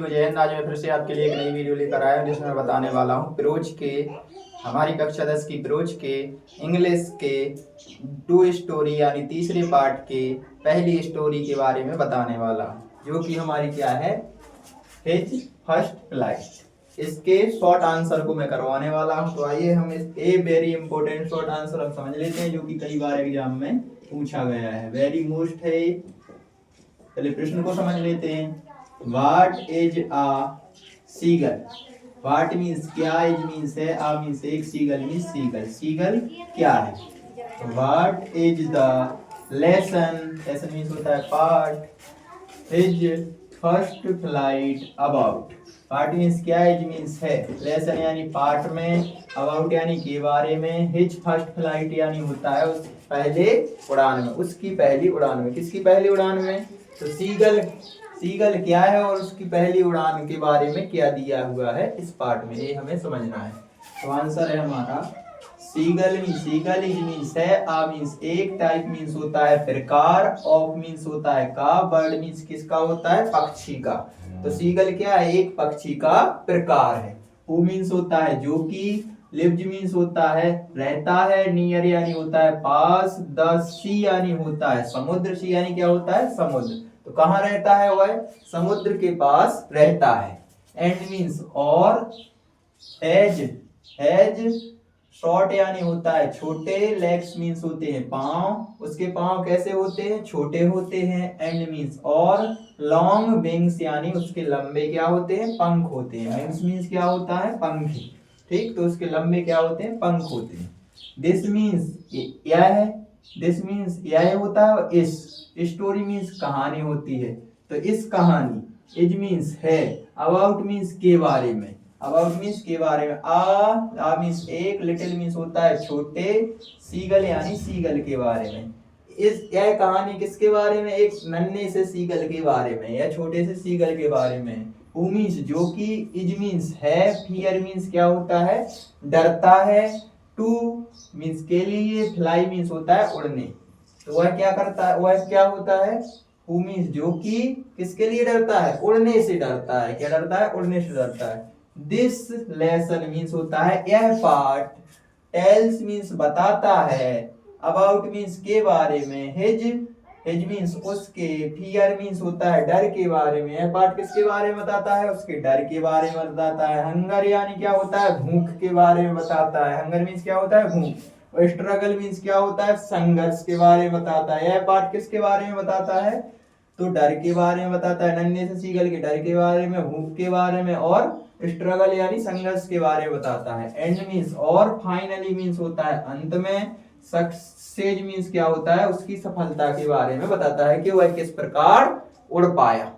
मैं जयंत। आज मैं फिर से आपके लिए एक नई वीडियो लेकर आया हूं जिसमें मैं बताने वाला हूं पिरोज के हमारी कक्षा 10 की पिरोज के इंग्लिश के टू स्टोरी यानी तीसरे पार्ट के पहली स्टोरी के बारे में बताने वाला हूं, जो कि हमारी क्या है, हिज फर्स्ट फ्लाइट। इसके शॉर्ट आंसर को मैं करवाने वाला हूं। तो आइए हम इस a very important short answer हम समझ लेते हैं, जो कि कई बार एग्जाम में पूछा गया है, वेरी मोस्ट है। पहले प्रश्न को समझ लेते हैं। What is a seagull? What means क्या, इज मीन्स है, आ मीन्स एक, सीगल मीन्स सीगल। सीगल क्या है? What is the lesson? lesson means होता है part. His first flight about? Part means क्या, इज मीन्स है, लेसन यानी पार्ट में, अबाउट यानी के बारे में, हिज फर्स्ट फ्लाइट यानी होता है उस पहले उड़ान में, उसकी पहली उड़ान में। किसकी पहली उड़ान में? तो सीगल, सीगल क्या है और उसकी पहली उड़ान के बारे में क्या दिया हुआ है इस पार्ट में, ये हमें समझना है। तो आंसर है हमारा seagull means, seagull is means है, आ मीन्स एक, टाइप मीन्स होता है प्रकार, ऑफ मीन्स होता है का, बर्ड मीन्स किसका होता है, पक्षी का। तो सीगल क्या है, एक पक्षी का प्रकार है। हु मीन्स होता है जो कि, लिव्स मीन्स होता है रहता है, नियर यानी होता है पास, द सी यानी होता है समुद्र, सी यानी क्या होता है, समुद्र। तो कहाँ रहता है वह, समुद्र के पास रहता है। एंड मीन्स और, एज, एज शॉर्ट यानी होता है छोटे, लेग्स मीन्स होते हैं पांव, उसके पांव कैसे होते हैं, छोटे होते हैं। एंड मीन्स और, लॉन्ग विंग्स यानी उसके लंबे क्या होते हैं, पंख होते हैं। विंग्स मीन्स क्या होता है, पंख, ठीक, तो उसके लंबे क्या होते हैं, पंख होते हैं। दिस मीन्स यह है, दिस मीन्स यह होता है, इस, स्टोरी मीन्स कहानी होती है, तो इस कहानी, इज मीन्स है, अबाउट मीन्स के बारे में, अबाउट मीन्स के बारे में, आ मीन्स एक, लिटिल मीन्स होता है छोटे, सीगल यानी सीगल के बारे में। इस, यह कहानी किसके बारे में, एक नन्हे से सीगल के बारे में या छोटे से सीगल के बारे में। हु मीन्स जो कि, इज मीन्स है, फियर मीन्स क्या होता है, डरता है, टू मीन्स के लिए, फ्लाई मीन्स होता है उड़ने। तो वह क्या करता है, वह क्या होता है, हु मीन्स जो कि किसके लिए डरता है, उड़ने से डरता है। क्या डरता है, उड़ने से डरता है। दिस लेसन मीन्स होता है यह पार्ट, टेल्स मीन्स बताता है, अबाउट मीन्स के बारे में, हिज, हिज मीन्स उसके, फियर मीन्स होता है डर के बारे में। यह पार्ट किसके बारे में बताता है, उसके डर के बारे में बताता है। हंगर यानी क्या होता है, भूख के बारे में बताता है। हंगर मीन्स क्या होता है, भूख। और स्ट्रगल मीन्स क्या होता है, संघर्ष के बारे में बताता है। यह पार्ट किसके बारे में बताता है, तो डर के बारे में बताता है, नन्हे से सीगल के डर के बारे में, भूख के बारे में, और स्ट्रगल यानी संघर्ष के बारे में बताता है। एंड मीन्स और, फाइनली मीन्स होता है अंत में, सक्सेस मीन्स क्या होता है, उसकी सफलता के बारे में बताता है कि वह किस प्रकार उड़ पाया।